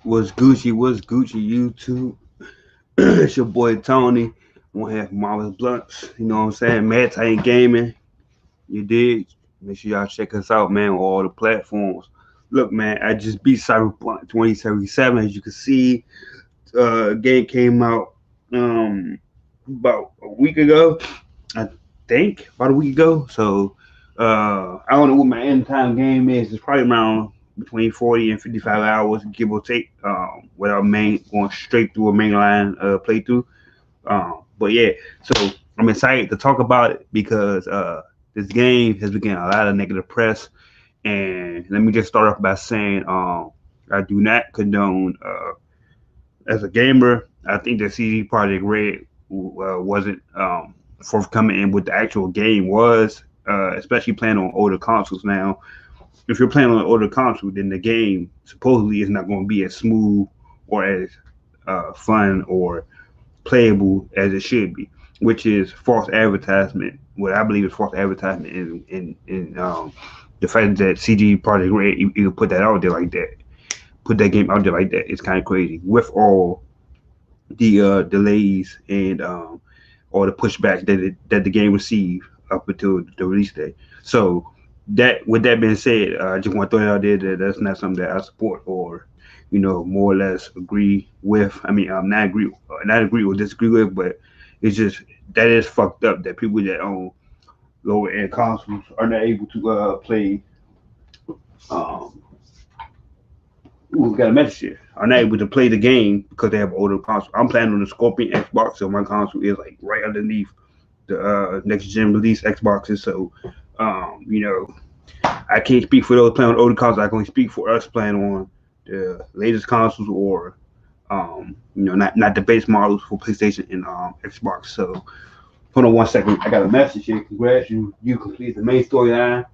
Was Gucci, YouTube? It's your boy Tony. One half Marvel's Bluntz. You know what I'm saying? Mad Titan Gaming. You did. Make sure y'all check us out, man, on all the platforms. Look, man, I just beat Cyberpunk 2077. As you can see, game came out about a week ago. I think about a week ago. So I don't know what my end time game is. It's probably around between 40 and 55 hours, give or take, without main going straight through a mainline playthrough. But yeah, so I'm excited to talk about it because this game has been getting a lot of negative press. And let me just start off by saying I do not condone as a gamer. I think that CD Projekt Red wasn't forthcoming in what the actual game was, especially playing on older consoles. Now, if you're playing on an older console, then the game supposedly is not going to be as smooth or as fun or playable as it should be, which is false advertisement. What I believe is false advertisement in the fact that CG Project Red you put that out there like that, put that game out there like that. It's kind of crazy with all the delays and all the pushback that the game received up until the release date. So that with that being said, I just want to throw it out there that that's not something that I support or more or less agree with. I mean, not agree or disagree with, but it's just that is fucked up that people that own lower end consoles are not able to play. Um, we got a message here. Are not able to play the game because they have older console. I'm playing on the Scorpion Xbox, so my console is like right underneath the next gen release Xboxes. So, I can't speak for those playing on older consoles. I can only speak for us playing on the latest consoles or not the base models for PlayStation and Xbox. So hold on one second. I got a message here. Congrats, you completed the main storyline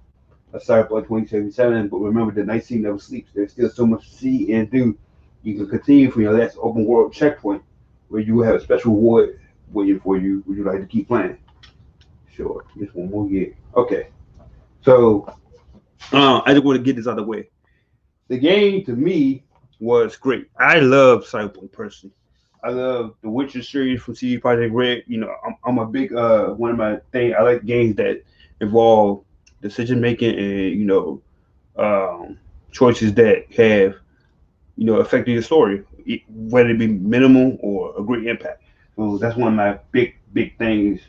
of Cyberpunk 2077. But remember, the night scene never sleeps. There's still so much to see and do. You can continue from your last open world checkpoint, where you will have a special reward waiting for you. Would you like to keep playing? Sure. Just one more year. Okay. So I just want to get this out of the way. The game to me was great. I love Cyberpunk personally. I love the Witcher series from CD Projekt Red. I'm a big one of my thing. I like games that involve decision making and choices that have affected the story, whether it be minimal or a great impact. So that's one of my big things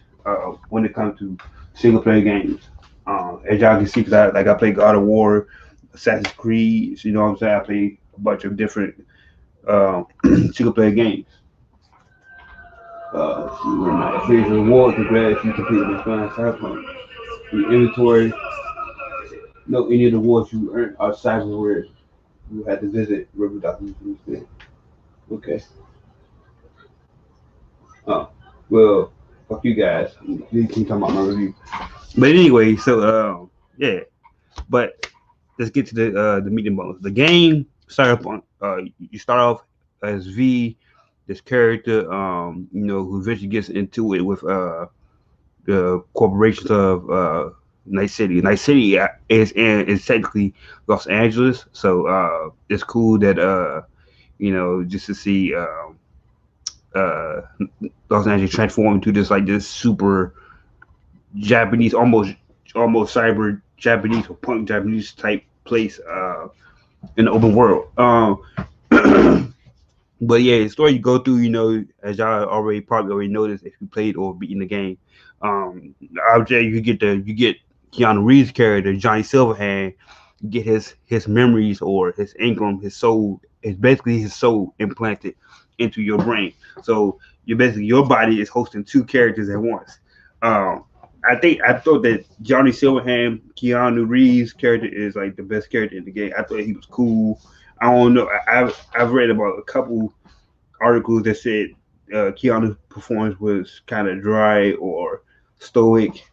when it comes to single player games. As y'all can see, because I play God of War, Assassin's Creed. You know what I'm saying? I play a bunch of different single player games. See where my favorite reward to grab if you complete this fine cyberpunk. Your inventory, no any of the rewards you earn outside of where you had to visit river documents instead. Okay. Oh, well, fuck you guys. You can talk about my review. But anyway, so yeah. But let's get to the meat and bones. The game Cyberpunk. You start off as V, this character, who eventually gets into it with the corporations of Night City. Night City is technically Los Angeles, so it's cool that just to see uh, Los Angeles transform into this super Japanese, almost cyber Japanese or punk Japanese type place in the open world. But yeah, the story you go through, as y'all probably already noticed if you played or beaten the game. Object you get Keanu Reeves' character Johnny Silverhand, you get his memories or his Ingram, his soul. It's basically his soul implanted into your brain. So your body is hosting two characters at once. Um, I thought that Johnny Silverhand, Keanu Reeves' character is like the best character in the game. I thought he was cool. I don't know. I've read about a couple articles that said Keanu's performance was kind of dry or stoic.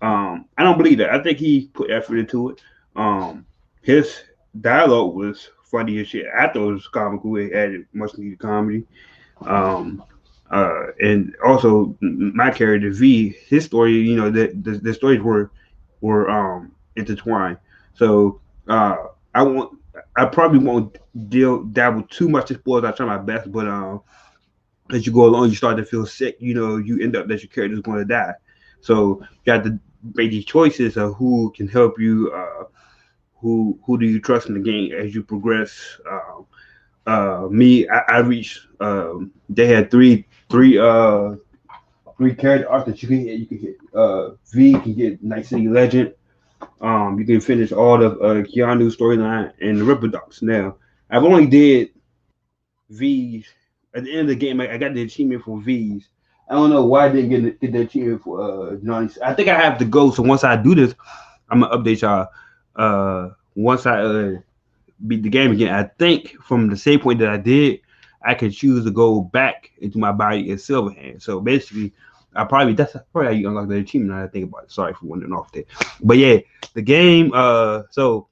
I don't believe that. I think he put effort into it. His dialogue was funny as shit. I thought it was comical. It added much needed comedy. Um, and also my character V, his story, the stories were intertwined. So I want. I probably won't dabble too much in sports. I try my best, but as you go along, you start to feel sick. You know, you end up that your character is going to die. So you have to make these choices of who can help you. Who do you trust in the game as you progress? Me, I reached. They had three character arcs that you can hit. You can hit V, you can get Night City Legend. You can finish all the Keanu storyline and the Ripper Docs. Now, I've only did V's. At the end of the game, I got the achievement for V's. I don't know why I didn't get the achievement for Johnny. I think I have to go. So once I do this, I'm gonna update y'all. Once I beat the game again, I think from the same point that I did, I can choose to go back into my body as Silverhand. So basically, that's probably how you unlock the achievement. Now that I think about it. Sorry for wandering off there, but yeah, the game. So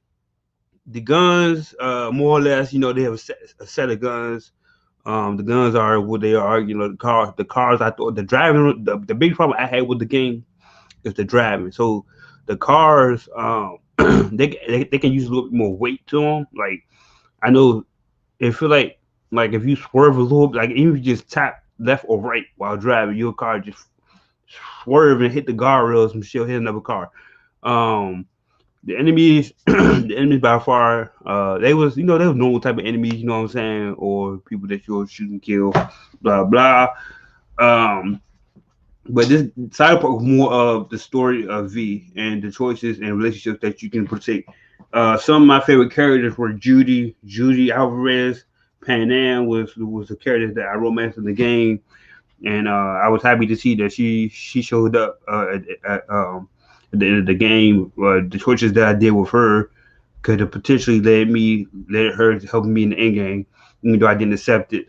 the guns, more or less, you know, they have a set of guns. The guns are what they are. You know, the cars. I thought the driving. The big problem I had with the game is the driving. So the cars, they can use a little bit more weight to them. Like I know it feel like if you swerve a little, like even if you just tap left or right while driving, your car just swerve and hit the guardrails and she'll hit another car. Um, the enemies, the enemies by far, they was they was normal type of enemies, you know what I'm saying, or people that you'll shoot and kill, blah blah. Um, but this Cyberpunk was more of the story of V and the choices and relationships that you can partake. Some of my favorite characters were Judy Alvarez. Panam was a character that I romanced in the game, and I was happy to see that she showed up at the end of the game. The choices that I did with her could have potentially led her to help me in the end game, even though I didn't accept it.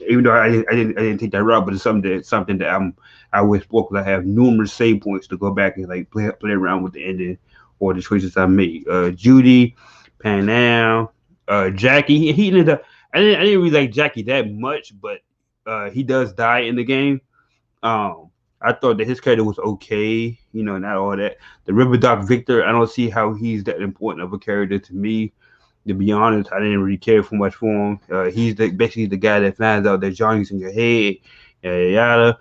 Even though I didn't take that route, but it's something that I always spoke because I have numerous save points to go back and like play around with the ending or the choices I made. Judy, Panam, Jackie. He ended up. I didn't really like Jackie that much, but he does die in the game. Um, I thought that his character was okay, not all that. The River Doc Victor, I don't see how he's that important of a character to me. To be honest, I didn't really care for much for him. He's basically the guy that finds out that Johnny's in your head, yada yada.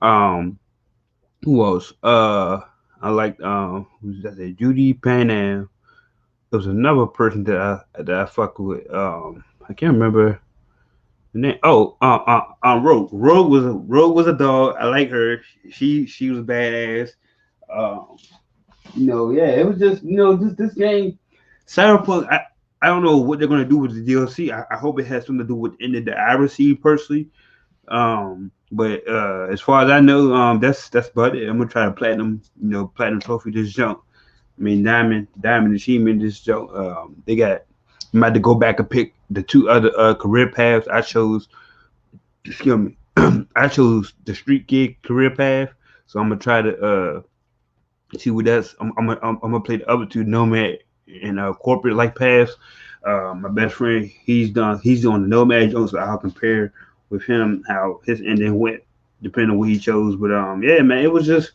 Um, who else? I liked who's that? Judy Panam. There was another person that I fuck with. I can't remember the name. Oh, Rogue. Rogue was a dog. I like her. She was badass. Um, yeah, it was just just this game, Cyberpunk. I don't know what they're gonna do with the DLC. I hope it has something to do with ending the Irisy personally. But as far as I know, that's about it. I'm gonna try to platinum trophy this jump. I mean, diamond achievement this jump. They got. I'm about to go back and pick the two other career paths I chose. Excuse me. I chose the street gig career path, so I'm gonna try to see what that's. I'm gonna play the other two nomad and corporate like paths. My best friend, he's doing the nomad joint, so I'll compare with him how his ending went, depending on what he chose. But yeah, man, it was just.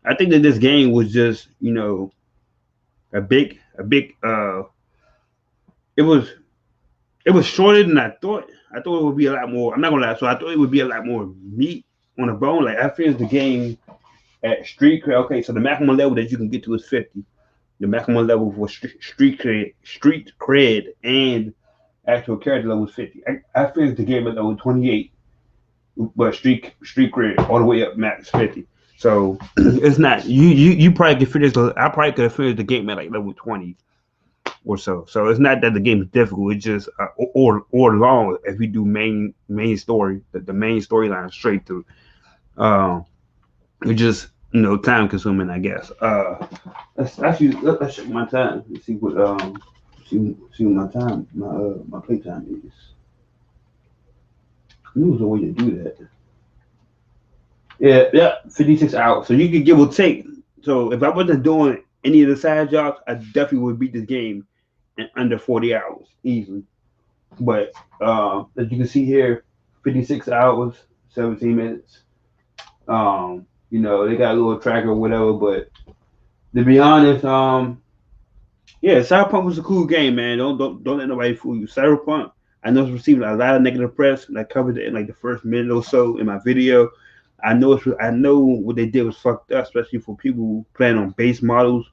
I think that this game was just a big. It was shorter than I thought. I thought it would be a lot more. I'm not gonna lie. So I thought it would be a lot more meat on the bone. Like I finished the game at street cred. Okay, so the maximum level that you can get to is 50. The maximum level for street cred, and actual character level is 50. I finished the game at level 28, but street cred all the way up max 50. So it's not you probably could finish. I probably could have finished the game at like level 20 or so. So it's not that the game is difficult. It's just or long if we do main story, the main storyline straight through. It's just time consuming, I guess. Let's check my time. Let's see what see what my play time is. I knew there was a way to do that. Yeah, 56 hours. So you could give or take. So if I wasn't doing any of the side jobs, I definitely would beat this game in under 40 hours easily. But as you can see here, 56 hours, 17 minutes. They got a little tracker or whatever, but to be honest, Yeah, Cyberpunk was a cool game, man. Don't let nobody fool you. Cyberpunk, I know it's receiving a lot of negative press, and I covered it in like the first minute or so in my video. I know what they did was fucked up, especially for people who plan on base models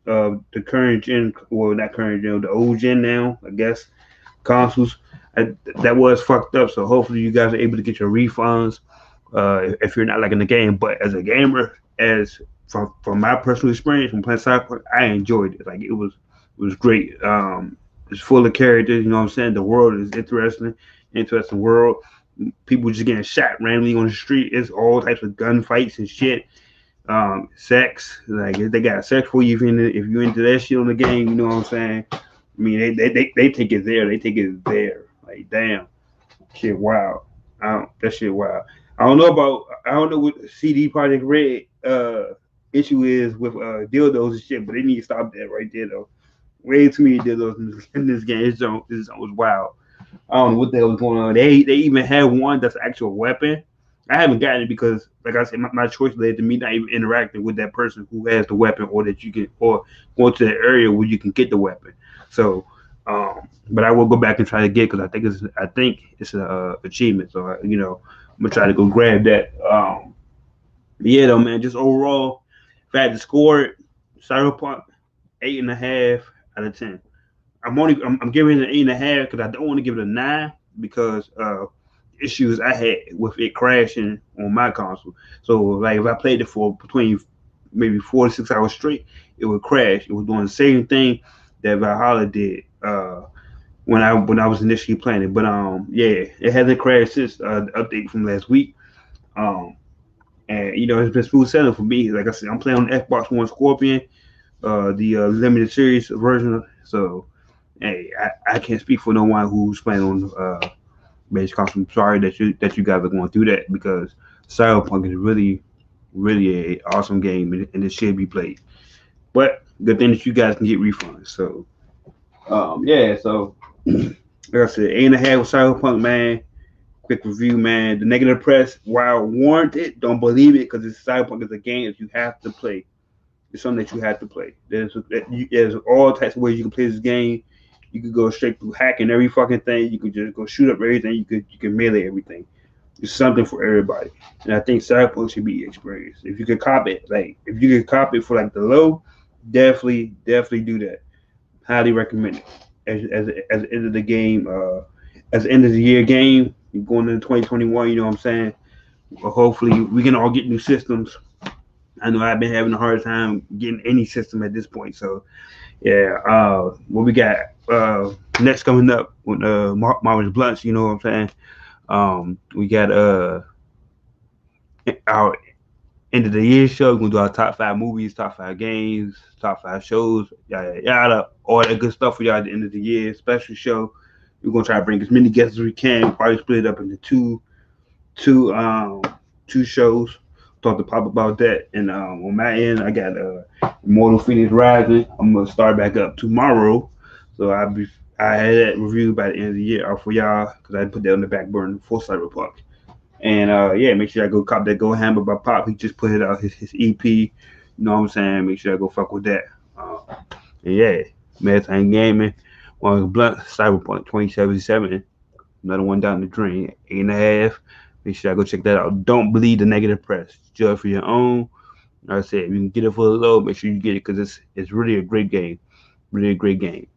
of the current gen, well not current gen, the old gen now, I guess, consoles. That was fucked up. So hopefully you guys are able to get your refunds if you're not liking the game. But as a gamer, as from my personal experience from playing Cyberpunk, I enjoyed it. Like it was great. It's full of characters. You know what I'm saying? The world is interesting world. People just getting shot randomly on the street. It's all types of gunfights and shit. Sex, like if they got sex for you if you into that shit on the game. You know what I'm saying? I mean, they take it there. They take it there. Like damn, shit, wow. That shit, wow. I don't know what CD Project Red issue is with dildos and shit, but they need to stop that right there though. Way too many dildos in this game. This was wild. I don't know what the hell was going on. They even had one that's an actual weapon. I haven't gotten it because, like I said, my choice led to me not even interacting with that person who has the weapon, or that you can, or going to the area where you can get the weapon. So, but I will go back and try to get because I think it's an achievement. So I'm gonna try to go grab that. Yeah, though, man. Just overall, if I had to score it, Cyberpunk 8.5 out of 10. I'm giving it an 8.5 because I don't want to give it a 9 because issues I had with it crashing on my console. So like if I played it for between maybe 4 to 6 hours straight, it would crash. It was doing the same thing that Valhalla did when I was initially playing it. But yeah, it hasn't crashed since the update from last week. Um and it's been smooth sailing for me. Like I said, I'm playing on the Xbox One Scorpion, the limited series version. So hey, I can't speak for no one who's playing on base console. I'm sorry that you guys are going through that because Cyberpunk is really a awesome game and it should be played. But good thing that you guys can get refunds. So yeah, so like I said, 8.5 with Cyberpunk, man. Quick review, man. The negative press, while warranted, don't believe it because it's Cyberpunk is a game that you have to play. It's something that you have to play. There's all types of ways you can play this game. You could go straight through hacking every fucking thing. You could just go shoot up everything. You can melee everything. It's something for everybody. And I think Cyberpunk should be experienced. If you could cop it, like if you could cop it for like the low, definitely do that. Highly recommend it. As the end of the game, as the end of the year game, you're going into 2021. You know what I'm saying? Well, hopefully we can all get new systems. I know I've been having a hard time getting any system at this point. So yeah, what we got next coming up with Marvel's Bluntz, you know what I'm saying? We got our end of the year show. We're gonna do our top 5 movies, top 5 games, top 5 shows, yada yada, all that good stuff for y'all at the end of the year. Special show. We're gonna try to bring as many guests as we can. Probably split it up into two two shows. Talk to Pop about that. And on my end, I got Immortal Phoenix Rising. I'm gonna start back up tomorrow. So I had that review by the end of the year for y'all because I put that on the back burner for Cyberpunk. And yeah, make sure I go cop that Go Hammer by Pop. He just put it out his EP. You know what I'm saying? Make sure I go fuck with that. And yeah, Maritime Gaming, one Blunt, Cyberpunk 2077. Another one down the drain, 8.5. Make sure I go check that out. Don't believe the negative press. Judge for your own. Like I said, if you can get it for the low, make sure you get it because it's really a great game. Really a great game.